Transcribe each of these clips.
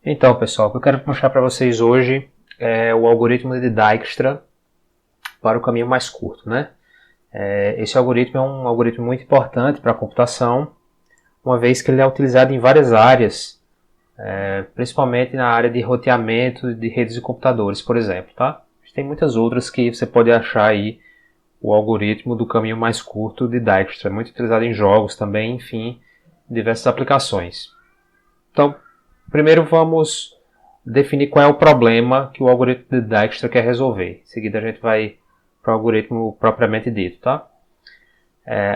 Então, pessoal, o que eu quero mostrar para vocês hoje é o algoritmo de Dijkstra para o caminho mais curto, né? Esse algoritmo é um algoritmo muito importante para a computação, uma vez que ele é utilizado em várias áreas, principalmente na área de roteamento de redes de computadores, por exemplo, tá? Tem muitas outras que você pode achar aí o algoritmo do caminho mais curto de Dijkstra, muito utilizado em jogos também, enfim, diversas aplicações. Então, primeiro vamos definir qual é o problema que o algoritmo de Dijkstra quer resolver. Em seguida a gente vai para o algoritmo propriamente dito, tá?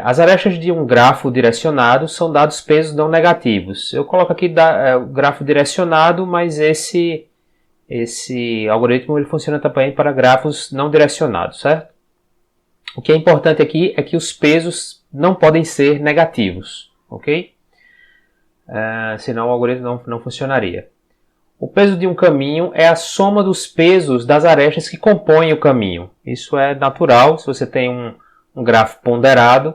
As arestas de um grafo direcionado são dados pesos não negativos. Eu coloco aqui o grafo direcionado, mas esse algoritmo ele funciona também para grafos não direcionados, certo? O que é importante aqui é que os pesos não podem ser negativos, ok? Senão o algoritmo não funcionaria. O peso de um caminho é a soma dos pesos das arestas que compõem o caminho. Isso é natural, se você tem um grafo ponderado,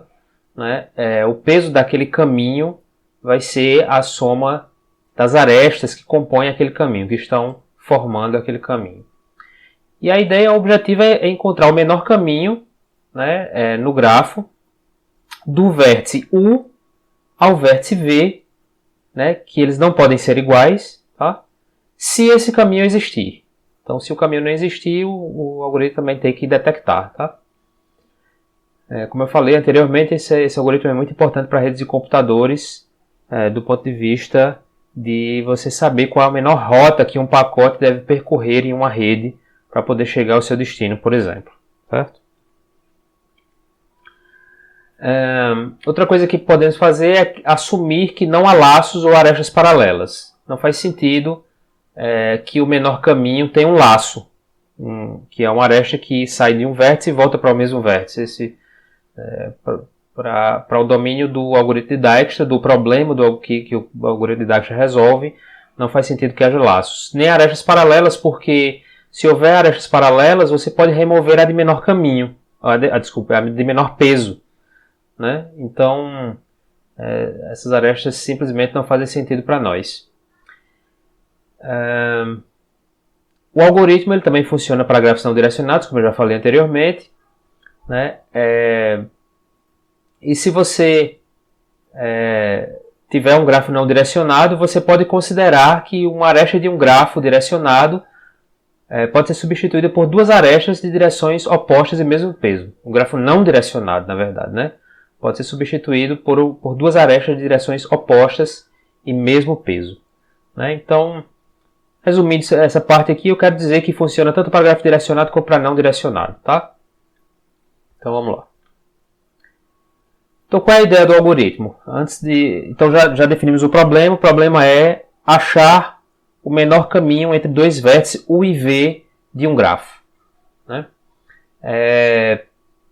né, o peso daquele caminho vai ser a soma das arestas que compõem aquele caminho, que estão formando aquele caminho. E a ideia, o objetivo é encontrar o menor caminho, né, no grafo, do vértice U ao vértice V, né, que eles não podem ser iguais, tá? Se esse caminho existir. Então, se o caminho não existir, o algoritmo também tem que detectar, tá? Como eu falei anteriormente, esse algoritmo é muito importante para redes de computadores, do ponto de vista de você saber qual é a menor rota que um pacote deve percorrer em uma rede para poder chegar ao seu destino, por exemplo, certo? Outra coisa que podemos fazer é assumir que não há laços ou arestas paralelas. Não faz sentido que o menor caminho tenha um laço, que é uma aresta que sai de um vértice e volta para o mesmo vértice. Para o domínio do algoritmo de Dijkstra, do problema que o algoritmo de Dijkstra resolve, não faz sentido que haja laços. Nem arestas paralelas, porque se houver arestas paralelas, você pode remover a de menor caminho, a de menor peso, né? Então, essas arestas simplesmente não fazem sentido para nós. O algoritmo ele também funciona para grafos não direcionados, como eu já falei anteriormente, né? E se você tiver um grafo não direcionado, você pode considerar que uma aresta de um grafo direcionado pode ser substituída por duas arestas de direções opostas e mesmo peso. Um grafo não direcionado, na verdade, né? Pode ser substituído por duas arestas de direções opostas e mesmo peso, né? Então, resumindo essa parte aqui, eu quero dizer que funciona tanto para grafo direcionado como para não direcionado, tá? Então vamos lá. Então qual é a ideia do algoritmo? Então já definimos o problema é achar o menor caminho entre dois vértices U e V de um grafo, né?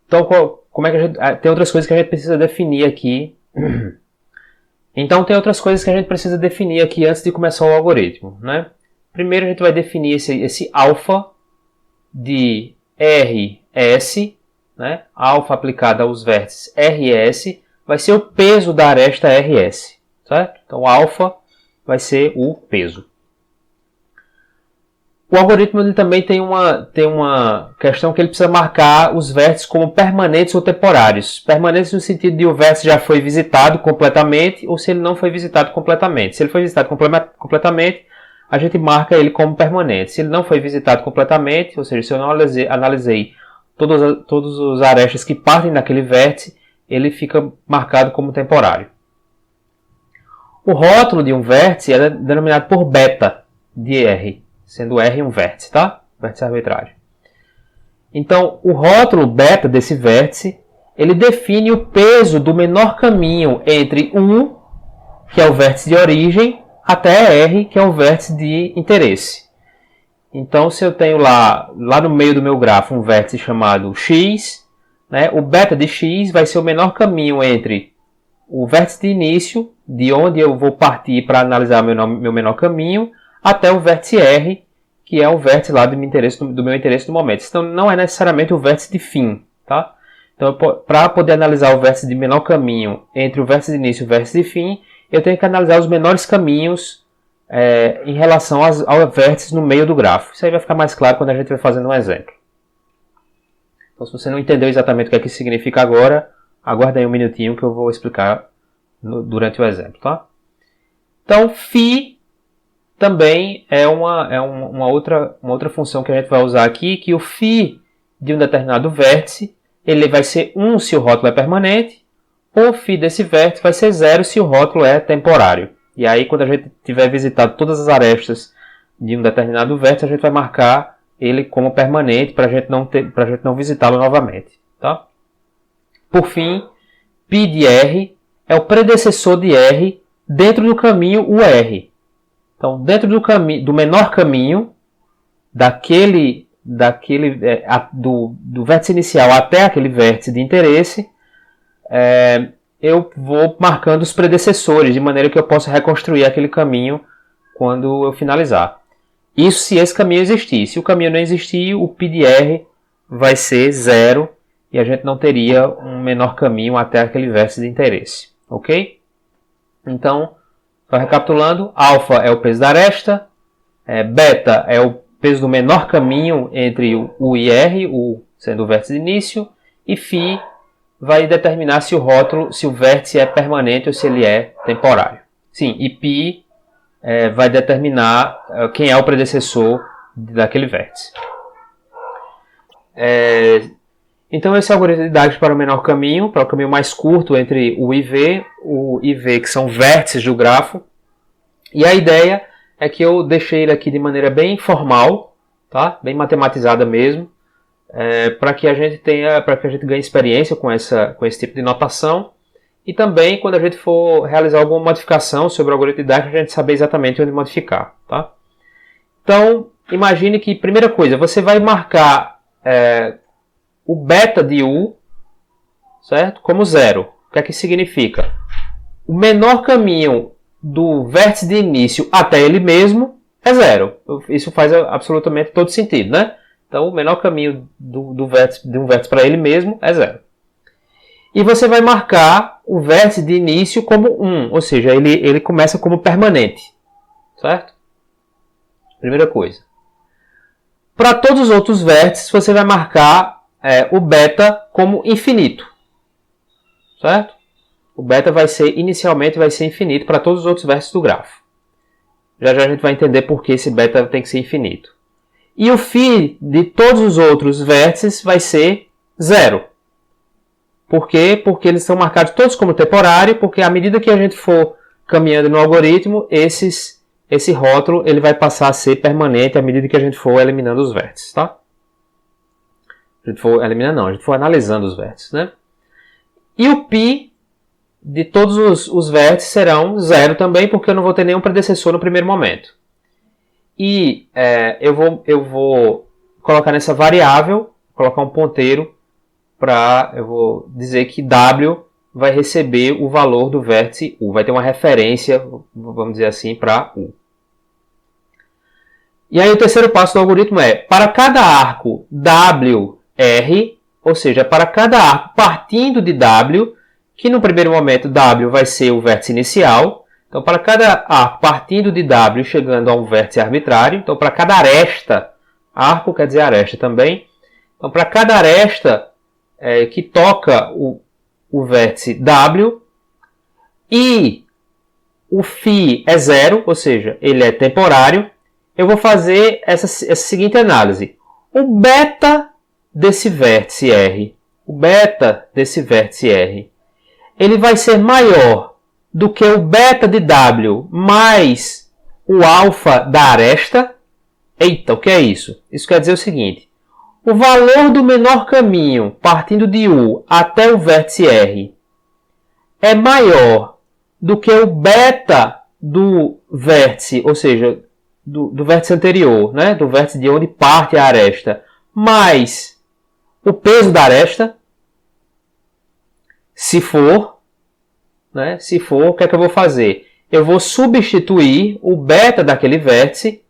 Então como é que tem outras coisas que a gente precisa definir aqui. Então tem outras coisas que a gente precisa definir aqui antes de começar o algoritmo, né? Primeiro a gente vai definir esse alfa de RS, né? Alfa aplicado aos vértices RS vai ser o peso da aresta RS, certo? Então alfa vai ser o peso. O algoritmo ele também tem uma questão que ele precisa marcar os vértices como permanentes ou temporários. Permanentes no sentido de o vértice já foi visitado completamente ou se ele não foi visitado completamente. Se ele foi visitado completamente, a gente marca ele como permanente. Se ele não foi visitado completamente, ou seja, se eu não analisei todos os arestas que partem daquele vértice, ele fica marcado como temporário. O rótulo de um vértice é denominado por beta de R, sendo R um vértice, tá? Vértice arbitrário. Então, o rótulo beta desse vértice, ele define o peso do menor caminho entre 1, que é o vértice de origem, até R, que é o vértice de interesse. Então, se eu tenho lá no meio do meu grafo um vértice chamado X, né, o beta de X vai ser o menor caminho entre o vértice de início, de onde eu vou partir para analisar meu menor caminho, até o vértice R, que é o vértice lá do meu interesse no momento. Então, não é necessariamente o vértice de fim, tá? Então, para poder analisar o vértice de menor caminho entre o vértice de início e o vértice de fim, eu tenho que analisar os menores caminhos em relação ao vértice no meio do grafo. Isso aí vai ficar mais claro quando a gente vai fazendo um exemplo. Então, se você não entendeu exatamente o que é que isso significa agora, aguarda aí um minutinho que eu vou explicar durante o exemplo, tá? Então, φ também é uma outra função que a gente vai usar aqui, que o φ de um determinado vértice, ele vai ser 1 se o rótulo é permanente, ou o φ desse vértice vai ser 0 se o rótulo é temporário. E aí, quando a gente tiver visitado todas as arestas de um determinado vértice, a gente vai marcar ele como permanente para a gente não visitá-lo novamente. Tá? Por fim, π de R é o predecessor de R dentro do caminho UR. Então, dentro do menor caminho do vértice inicial até aquele vértice de interesse, eu vou marcando os predecessores, de maneira que eu possa reconstruir aquele caminho quando eu finalizar. Isso se esse caminho existir. Se o caminho não existir, o π de R vai ser 0 e a gente não teria um menor caminho até aquele vértice de interesse. Ok? Então, só recapitulando, alfa é o peso da aresta, beta é o peso do menor caminho entre o U e R, U sendo o vértice de início, e φ vai determinar se o vértice é permanente ou se ele é temporário. Sim, e π vai determinar quem é o predecessor daquele vértice. Então esse é o algoritmo de Dijkstra para o menor caminho, para o caminho mais curto entre o IV, que são vértices do grafo. E a ideia é que eu deixei ele aqui de maneira bem formal, tá? Bem matematizada mesmo, para que a gente ganhe experiência com esse tipo de notação. E também, quando a gente for realizar alguma modificação sobre o algoritmo de Dijkstra, a gente saber exatamente onde modificar. Tá? Então, imagine que, primeira coisa, você vai marcar o beta de U, certo? Como 0. O que é que isso significa? O menor caminho do vértice de início até ele mesmo é 0. Isso faz absolutamente todo sentido, né? Então, o menor caminho de um vértice para ele mesmo é 0. E você vai marcar o vértice de início como 1, ou seja, ele começa como permanente, certo? Primeira coisa. Para todos os outros vértices, você vai marcar o beta como infinito, certo? O beta inicialmente vai ser infinito para todos os outros vértices do grafo. Já já a gente vai entender por que esse beta tem que ser infinito. E o φ de todos os outros vértices vai ser 0. Por quê? Porque eles são marcados todos como temporário, porque à medida que a gente for caminhando no algoritmo, esse rótulo ele vai passar a ser permanente à medida que a gente for eliminando os vértices. Tá? A gente for analisando os vértices. Né? E o π de todos os vértices serão 0 também, porque eu não vou ter nenhum predecessor no primeiro momento. E eu vou colocar nessa variável, colocar um ponteiro, eu vou dizer que W vai receber o valor do vértice U. Vai ter uma referência, vamos dizer assim, para U. E aí o terceiro passo do algoritmo para cada arco WR, ou seja, para cada arco partindo de W, que no primeiro momento W vai ser o vértice inicial. Então, para cada arco partindo de W chegando a um vértice arbitrário, então para cada aresta, arco quer dizer aresta também, então para cada aresta que toca o vértice W e o φ é 0, ou seja, ele é temporário, eu vou fazer essa seguinte análise. O beta desse vértice R, ele vai ser maior do que o beta de W mais o alfa da aresta. Eita, o que é isso? Isso quer dizer o seguinte. O valor do menor caminho partindo de U até o vértice R é maior do que o beta do vértice, ou seja, do vértice anterior, né? Do vértice de onde parte a aresta, mais o peso da aresta. Se for, o que é que eu vou fazer? Eu vou substituir o beta daquele vértice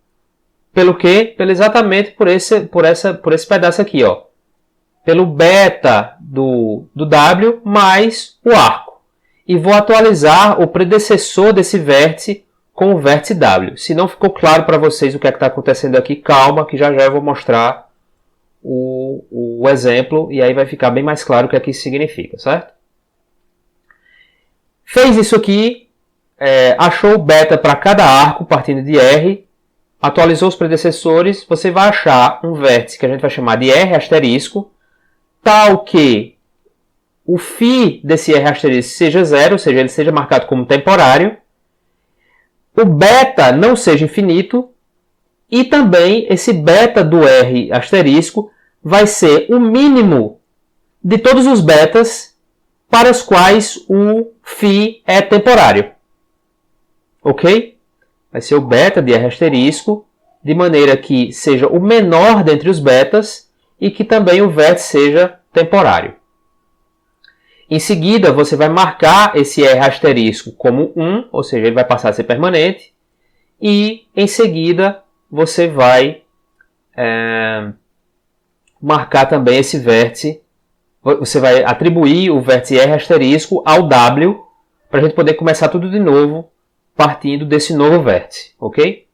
pelo quê? Exatamente por esse pedaço aqui, ó. Pelo beta do W mais o arco. E vou atualizar o predecessor desse vértice com o vértice W. Se não ficou claro para vocês o que é que está acontecendo aqui, calma, que já já eu vou mostrar o exemplo e aí vai ficar bem mais claro o que é que isso significa, certo? Fez isso aqui, achou o beta para cada arco partindo de R, atualizou os predecessores, você vai achar um vértice que a gente vai chamar de R asterisco, tal que o φ desse R asterisco seja zero, ou seja, ele seja marcado como temporário, o beta não seja infinito, e também esse beta do R asterisco vai ser o mínimo de todos os betas para os quais o φ é temporário. Ok? Vai ser o beta de R asterisco, de maneira que seja o menor dentre os betas e que também o vértice seja temporário. Em seguida, você vai marcar esse R asterisco como 1, ou seja, ele vai passar a ser permanente. E, em seguida, você vai marcar também esse vértice. Você vai atribuir o vértice R asterisco ao W, para a gente poder começar tudo de novo, partindo desse novo vértice. Ok?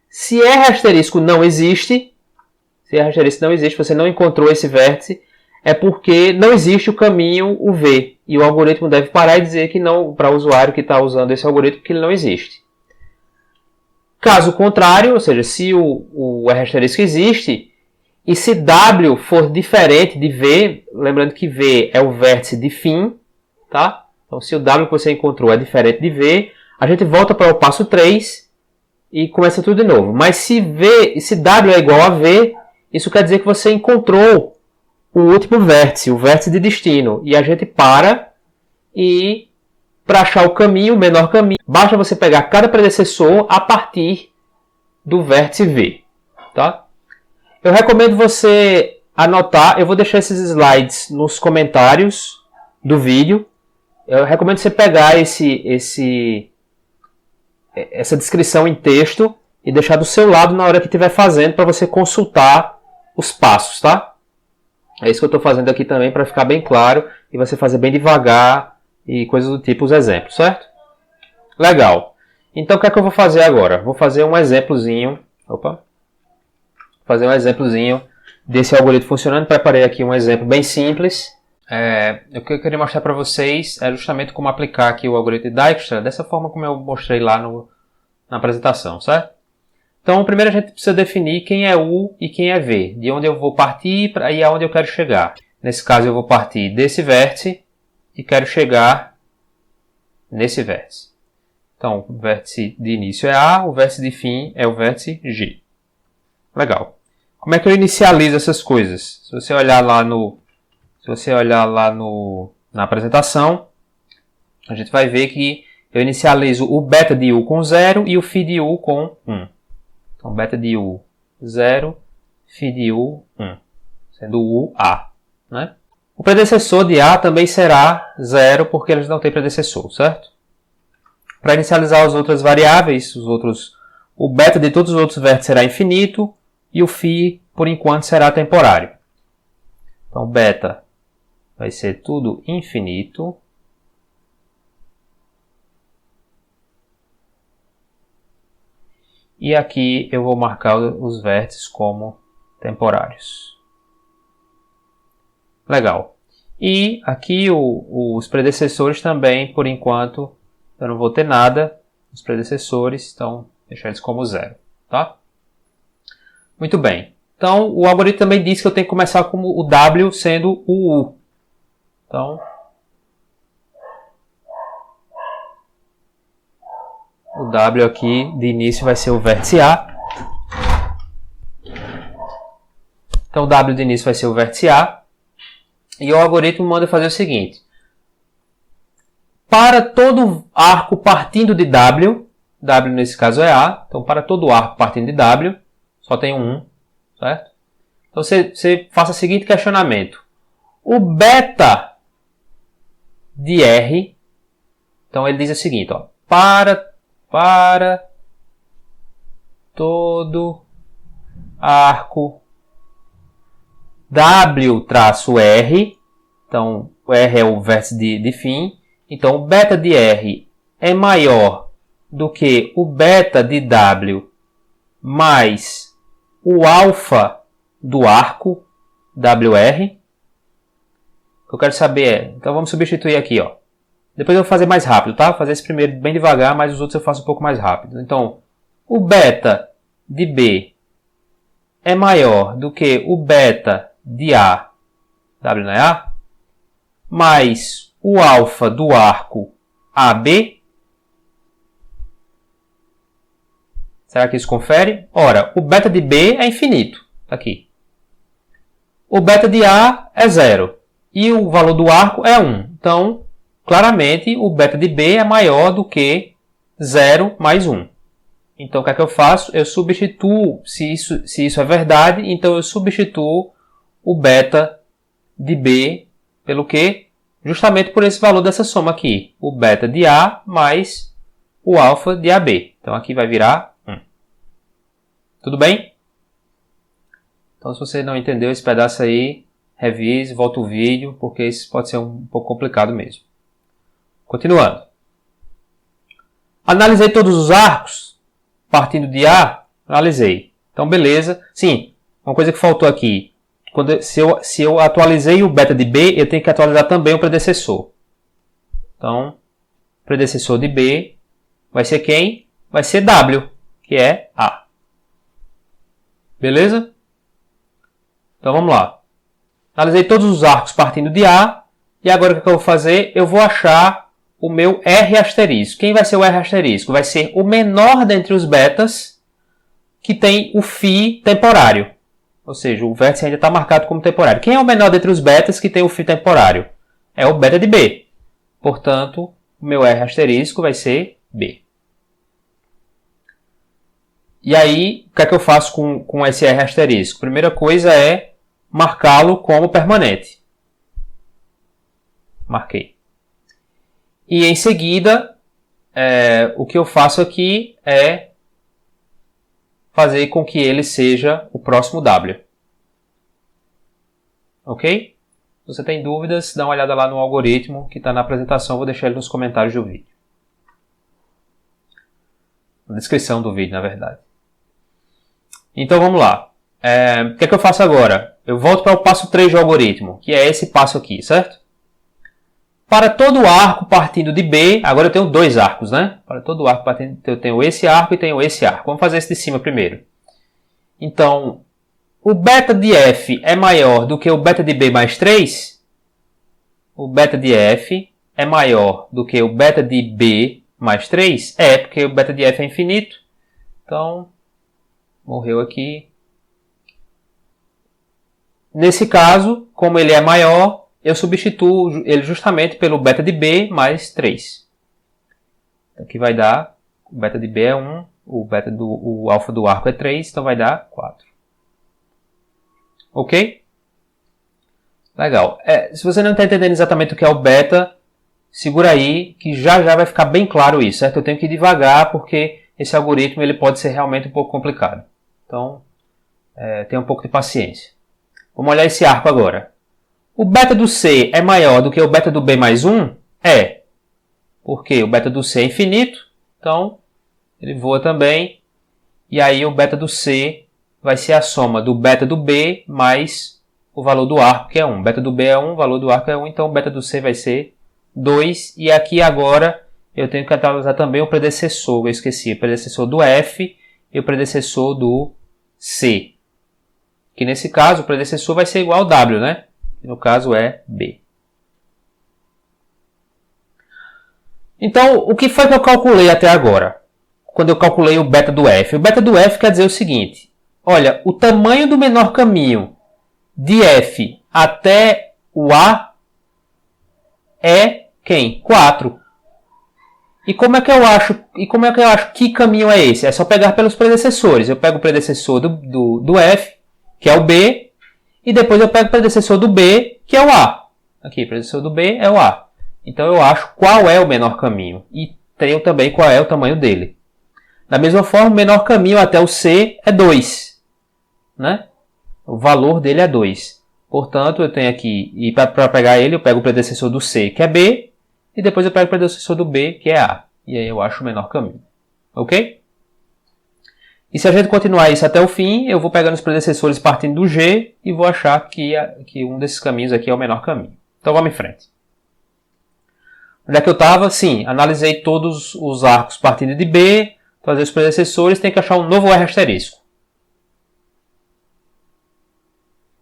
Se R asterisco não existe, você não encontrou esse vértice, é porque não existe o caminho o V. E o algoritmo deve parar e dizer que não, para o usuário que está usando esse algoritmo, que ele não existe. Caso contrário, ou seja, se o R asterisco existe, e se W for diferente de V, lembrando que V é o vértice de fim, tá? Então, se o W que você encontrou é diferente de V, a gente volta para o passo 3 e começa tudo de novo. Mas se W é igual a V, isso quer dizer que você encontrou o último vértice, o vértice de destino. E a gente para e, para achar o caminho, o menor caminho, basta você pegar cada predecessor a partir do vértice V. Tá? Eu recomendo você anotar, eu vou deixar esses slides nos comentários do vídeo. Eu recomendo você pegar essa descrição em texto e deixar do seu lado na hora que estiver fazendo para você consultar os passos, tá? É isso que eu estou fazendo aqui também para ficar bem claro e você fazer bem devagar e coisas do tipo, os exemplos, certo? Legal. Então o que é que eu vou fazer agora? Vou fazer um exemplozinho. Fazer um exemplozinho desse algoritmo funcionando. Preparei aqui um exemplo bem simples. O que eu queria mostrar para vocês é justamente como aplicar aqui o algoritmo de Dijkstra dessa forma como eu mostrei lá na apresentação, certo? Então, primeiro a gente precisa definir quem é U e quem é V, de onde eu vou partir e aonde eu quero chegar. Nesse caso, eu vou partir desse vértice e quero chegar nesse vértice. Então, o vértice de início é A, o vértice de fim é o vértice G. Legal. Como é que eu inicializo essas coisas? Se você olhar lá na apresentação, a gente vai ver que eu inicializo o beta de U com 0 e o φ de U com 1. Então, beta de U 0, φ de U 1, sendo U A. Né? O predecessor de A também será 0, porque eles não têm predecessor, certo? Para inicializar as outras variáveis, o beta de todos os outros vértices será infinito e o φ, por enquanto, será temporário. Então, beta vai ser tudo infinito. E aqui eu vou marcar os vértices como temporários. Legal. E aqui os predecessores também, por enquanto, eu não vou ter nada. Os predecessores, então, deixar eles como 0. Tá? Muito bem. Então, o algoritmo também diz que eu tenho que começar com o W sendo o U. Então, o W aqui de início vai ser o vértice A. Então, o W de início vai ser o vértice A. E o algoritmo manda fazer o seguinte. Para todo arco partindo de W, W nesse caso é A. Então, para todo arco partindo de W, só tem um 1, certo? Então, você faça o seguinte questionamento. O beta de R, então ele diz o seguinte, ó, para todo arco W-R, então o R é o vértice de fim, então o beta de R é maior do que o beta de W mais o alfa do arco WR? O que eu quero saber é, então vamos substituir aqui, ó. Depois eu vou fazer mais rápido, tá? Vou fazer esse primeiro bem devagar, mas os outros eu faço um pouco mais rápido. Então, o beta de B é maior do que o beta de A, W não é A, mais o alfa do arco AB. Será que isso confere? Ora, o beta de B é infinito. Tá aqui. O beta de A é 0. E o valor do arco é 1. Então, claramente, o beta de B é maior do que 0 mais 1. Então, o que é que eu faço? Eu substituo, se isso é verdade, então eu substituo o beta de B pelo quê? Justamente por esse valor dessa soma aqui. O beta de A mais o alfa de AB. Então, aqui vai virar 1. Tudo bem? Então, se você não entendeu esse pedaço aí, revise, volta o vídeo, porque isso pode ser um pouco complicado mesmo. Continuando. Analisei todos os arcos, partindo de A, analisei. Então, beleza. Sim, uma coisa que faltou aqui. Se eu atualizei o beta de B, eu tenho que atualizar também o predecessor. Então, o predecessor de B vai ser quem? Vai ser W, que é A. Beleza? Então, vamos lá. Analisei todos os arcos partindo de A. E agora o que eu vou fazer? Eu vou achar o meu R asterisco. Quem vai ser o R asterisco? Vai ser o menor dentre os betas que tem o φ temporário. Ou seja, o vértice ainda está marcado como temporário. Quem é o menor dentre os betas que tem o φ temporário? É o beta de B. Portanto, o meu R asterisco vai ser B. E aí, o que é que eu faço com esse R asterisco? Primeira coisa é marcá-lo como permanente. Marquei. E em seguida, o que eu faço aqui é fazer com que ele seja o próximo W. Ok? Se você tem dúvidas, dá uma olhada lá no algoritmo que está na apresentação. Vou deixar ele nos comentários do vídeo. Na descrição do vídeo, na verdade. Então vamos lá. O que é que eu faço agora? Eu volto para o passo 3 do algoritmo, que é esse passo aqui, certo? Para todo arco partindo de B, agora eu tenho dois arcos, né? Para todo arco partindo, eu tenho esse arco e tenho esse arco. Vamos fazer esse de cima primeiro. Então, o beta de F é maior do que o beta de B mais 3? O beta de F é maior do que o beta de B mais 3? É, porque o beta de F é infinito. Então, morreu aqui. Nesse caso, como ele é maior, eu substituo ele justamente pelo beta de B mais 3. Aqui vai dar, o beta de B é 1, o alfa do arco é 3, então vai dar 4. Ok? Legal. Se você não está entendendo exatamente o que é o beta, segura aí, que já vai ficar bem claro isso, certo? Eu tenho que ir devagar, porque esse algoritmo ele pode ser realmente um pouco complicado. Então, tenha um pouco de paciência. Vamos olhar esse arco agora. O beta do C é maior do que o beta do B mais 1? É. Porque o beta do C é infinito, então ele voa também. E aí o beta do C vai ser a soma do beta do B mais o valor do arco, que é 1. Beta do B é 1, o valor do arco é 1, então o beta do C vai ser 2. E aqui agora eu tenho que atualizar também o predecessor, eu esqueci, o predecessor do F e o predecessor do C. Que nesse caso o predecessor vai ser igual ao W, né? Que no caso é B. Então, o que foi que eu calculei até agora? Quando eu calculei o beta do F. O beta do F quer dizer o seguinte. Olha, o tamanho do menor caminho de F até o A é quem? 4. E como é que eu acho que caminho é esse? É só pegar pelos predecessores. Eu pego o predecessor do F, que é o B, e depois eu pego o predecessor do B, que é o A. Aqui, o predecessor do B é o A. Então eu acho qual é o menor caminho. E tenho também qual é o tamanho dele. Da mesma forma, o menor caminho até o C é 2. Né? O valor dele é 2. Portanto, eu tenho aqui, e para pegar ele, eu pego o predecessor do C, que é B, e depois eu pego o predecessor do B, que é A. E aí eu acho o menor caminho. Ok? E se a gente continuar isso até o fim, eu vou pegando os predecessores partindo do G e vou achar que um desses caminhos aqui é o menor caminho. Então vamos em frente. Onde é que eu estava? Sim, analisei todos os arcos partindo de B, fazer os predecessores, tem que achar um novo R asterisco.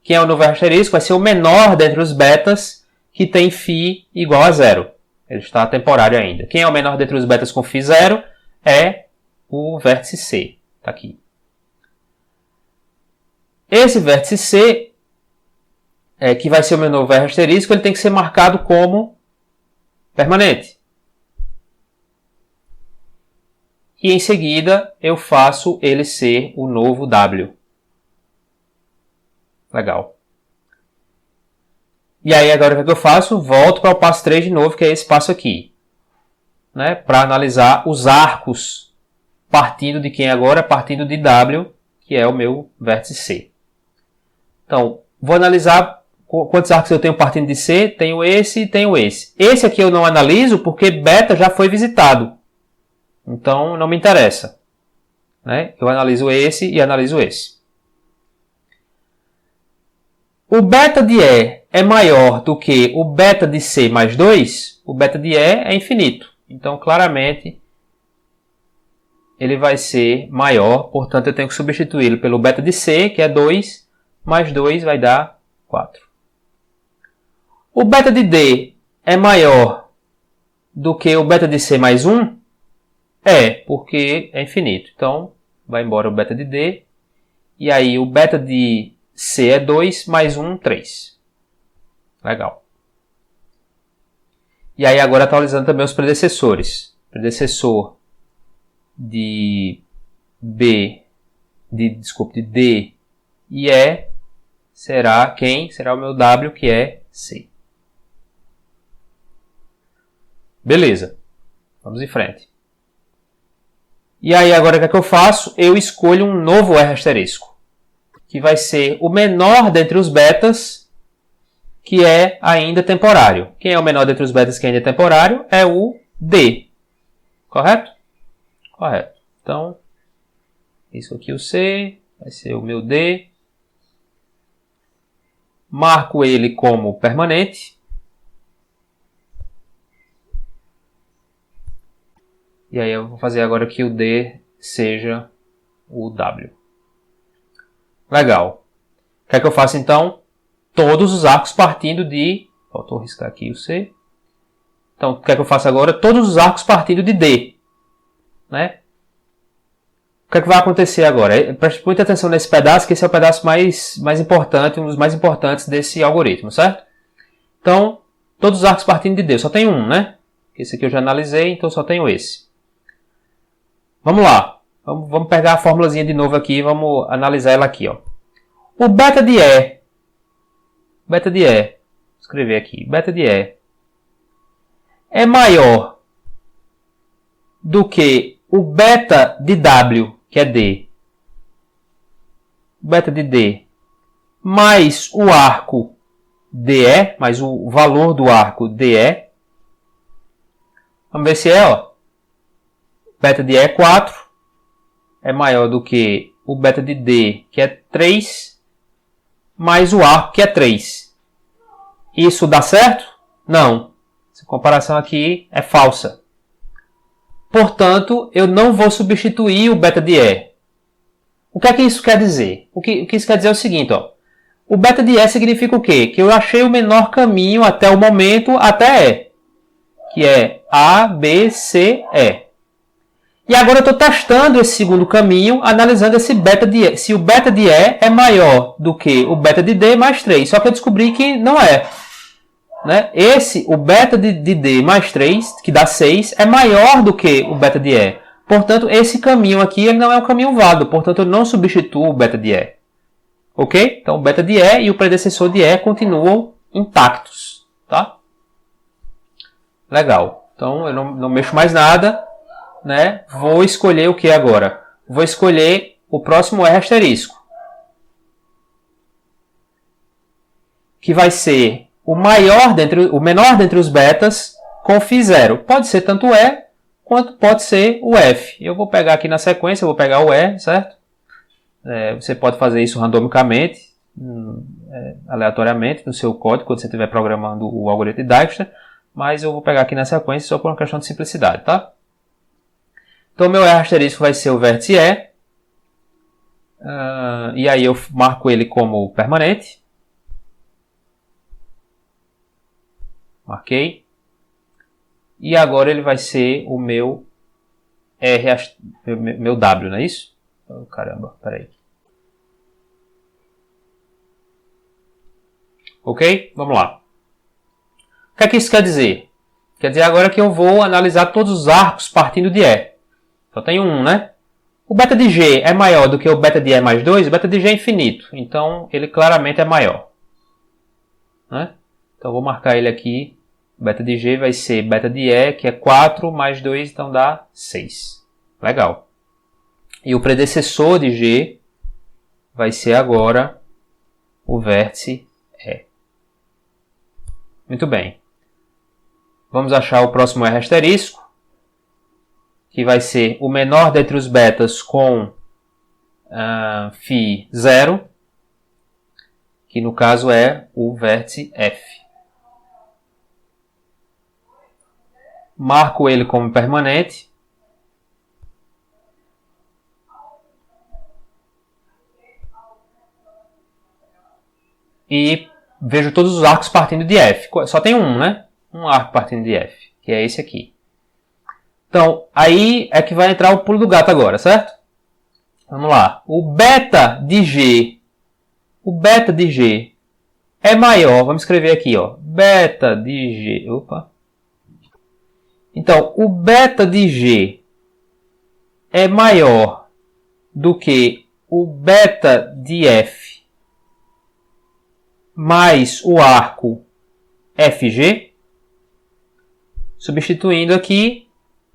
Quem é o novo R asterisco? Vai ser o menor dentre os betas que tem φ igual a 0. Ele está temporário ainda. Quem é o menor dentre os betas com φ 0? É o vértice C. Está aqui. Esse vértice C, que vai ser o meu novo R asterisco, ele tem que ser marcado como permanente. E em seguida eu faço ele ser o novo W. Legal. E aí agora o que eu faço? Volto para o passo 3 de novo, que é esse passo aqui. Né? Para analisar os arcos partindo de quem agora? Partindo de W, que é o meu vértice C. Então, vou analisar quantos arcos eu tenho partindo de C. Tenho esse e tenho esse. Esse aqui eu não analiso porque beta já foi visitado. Então, não me interessa. Né? Eu analiso esse e analiso esse. O beta de E é maior do que o beta de C mais 2. O beta de E é infinito. Então, claramente, ele vai ser maior. Portanto, eu tenho que substituí-lo pelo beta de C, que é 2, mais 2 vai dar 4. O beta de D é maior do que o beta de C mais 1? É, porque é infinito. Então, vai embora o beta de D. E aí, o beta de C é 2, mais 1, 3. Legal. E aí, agora atualizando também os predecessores. Predecessor de D e E será quem? Será o meu W, que é C. Beleza. Vamos em frente. E aí, agora o que é que eu faço? Eu escolho um novo R asterisco, que vai ser o menor dentre os betas, que é ainda temporário. Quem é o menor dentre os betas que ainda é temporário? É o D. Correto? Correto. Então, isso aqui o C, vai ser o meu D. Marco ele como permanente. E aí eu vou fazer agora que o D seja o W. Legal. O que é que eu faço então? Todos os arcos partindo de... Faltou riscar aqui o C. Então, o que é que eu faço agora? Todos os arcos partindo de D. Né? O que é que vai acontecer agora? Preste muita atenção nesse pedaço, que esse é o pedaço mais importante, um dos mais importantes desse algoritmo, certo? Então, todos os arcos partindo de D. Só tem um, né? Esse aqui eu já analisei, então só tenho esse. Vamos lá. Vamos pegar a formulazinha de novo aqui e vamos analisar ela aqui. Ó. O beta de E. Vou escrever aqui. Beta de E é maior do que o beta de W, que é D. Beta de D mais o arco DE, mais o valor do arco DE. Vamos ver se é, ó. Beta de E é 4, é maior do que o beta de D, que é 3, mais o arco, que é 3. Isso dá certo? Não. Essa comparação aqui é falsa. Portanto, eu não vou substituir o beta de E. O que é que isso quer dizer? O que isso quer dizer é o seguinte, ó. O beta de E significa o quê? Que eu achei o menor caminho até o momento até E, que é A, B, C, E. E agora eu estou testando esse segundo caminho, analisando esse beta de E. Se o beta de E é maior do que o beta de D mais 3. Só que eu descobri que não é. Né? O beta de D mais 3, que dá 6, é maior do que o beta de E. Portanto, esse caminho aqui ele não é um caminho válido. Portanto, eu não substituo o beta de E. Ok? Então, o beta de E e o predecessor de E continuam intactos. Tá? Legal. Então, eu não mexo mais nada. Né? Vou escolher o que agora? Vou escolher o próximo R asterisco, que vai ser o menor dentre os betas com φ 0. Pode ser tanto E quanto pode ser o F. Eu vou pegar aqui na sequência, eu vou pegar o E, certo? Você pode fazer isso randomicamente, aleatoriamente, no seu código, quando você estiver programando o algoritmo de Dijkstra, mas eu vou pegar aqui na sequência só por uma questão de simplicidade, tá? Então, meu E asterisco vai ser o vértice E, e aí eu marco ele como permanente. Marquei. E agora ele vai ser o meu meu W, não é isso? Oh, caramba, peraí. Ok? Vamos lá. O que é que isso quer dizer? Quer dizer agora que eu vou analisar todos os arcos partindo de E. Só tem um, né? O beta de G é maior do que o beta de E mais 2, o beta de G é infinito. Então, ele claramente é maior. Né? Então, vou marcar ele aqui. O beta de G vai ser beta de E, que é 4 mais 2, então dá 6. Legal. E o predecessor de G vai ser agora o vértice E. Muito bem. Vamos achar o próximo R asterisco, que vai ser o menor dentre os betas com φ 0, que no caso é o vértice F. Marco ele como permanente. E vejo todos os arcos partindo de F. Só tem um, né? Um arco partindo de F, que é esse aqui. Então, aí é que vai entrar o pulo do gato agora, certo? Vamos lá. O beta de G é maior, vamos escrever aqui, ó. Beta de G, opa. Então, o beta de G é maior do que o beta de F mais o arco FG. Substituindo aqui,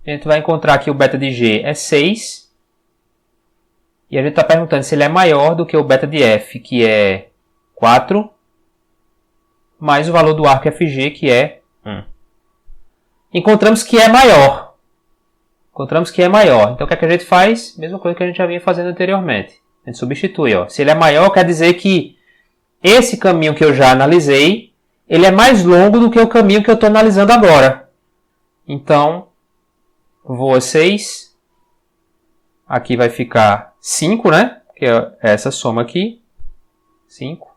a gente vai encontrar que o beta de G é 6. E a gente está perguntando se ele é maior do que o beta de F, que é 4, mais o valor do arco FG, que é 1. Encontramos que é maior. Então, o que é que a gente faz? Mesma coisa que a gente já vinha fazendo anteriormente. A gente substitui. Ó. Se ele é maior, quer dizer que esse caminho que eu já analisei, ele é mais longo do que o caminho que eu estou analisando agora. Então, voa 6. Aqui vai ficar 5, né? Que é essa soma aqui. 5.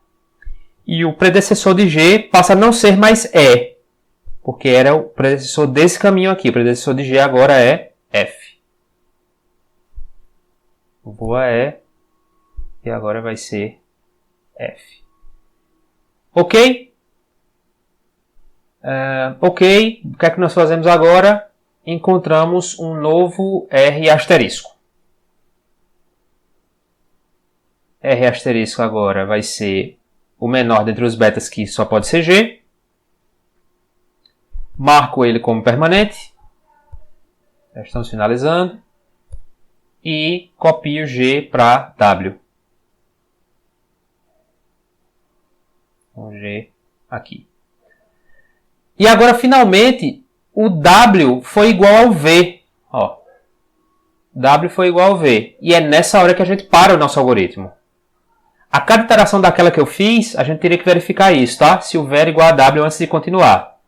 E o predecessor de G passa a não ser mais E, porque era o predecessor desse caminho aqui. O predecessor de G agora é F. Voa E e agora vai ser F. Ok? Ok. O que é que nós fazemos agora? Encontramos um novo R asterisco. R asterisco agora vai ser o menor dentre os betas, que só pode ser G. Marco ele como permanente. Já estamos finalizando. E copio G para W. Então, G aqui. E agora, finalmente, o W foi igual ao V. Ó. W foi igual ao V. E é nessa hora que a gente para o nosso algoritmo. A cada iteração daquela que eu fiz, a gente teria que verificar isso, tá? Se o V era igual a W antes de continuar.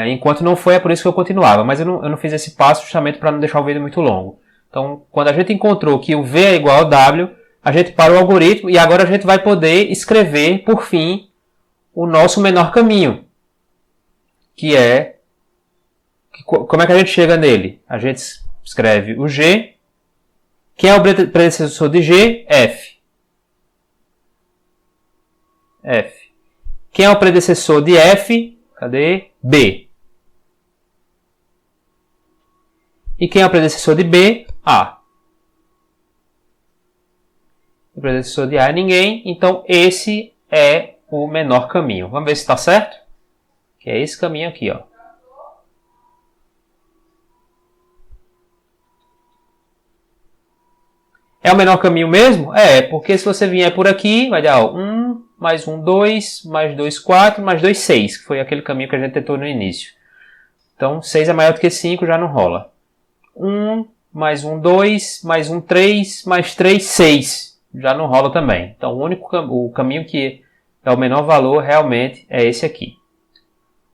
Enquanto não foi, é por isso que eu continuava. Mas eu não fiz esse passo justamente para não deixar o vídeo muito longo. Então, quando a gente encontrou que o V é igual ao W, a gente para o algoritmo e agora a gente vai poder escrever, por fim, o nosso menor caminho. Que é... Como é que a gente chega nele? A gente escreve o G. Quem é o predecessor de G? F. F. Quem é o predecessor de F? Cadê? B. E quem é o predecessor de B? A. O predecessor de A é ninguém, então esse é o menor caminho. Vamos ver se está certo? Que é esse caminho aqui, ó. É o menor caminho mesmo? É, porque se você vier por aqui, vai dar 1, mais 1, 2, mais 2, 4, mais 2, 6, que foi aquele caminho que a gente tentou no início. Então, 6 é maior do que 5, já não rola. 1, mais um 2, mais um 3, mais 3, 6. Já não rola também. Então o caminho que é o menor valor realmente é esse aqui.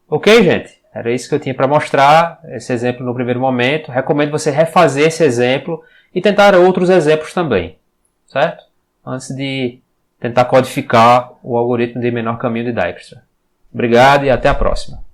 Ok, gente? Era isso que eu tinha para mostrar, esse exemplo no primeiro momento. Recomendo você refazer esse exemplo e tentar outros exemplos também, certo? Antes de tentar codificar o algoritmo de menor caminho de Dijkstra. Obrigado e até a próxima.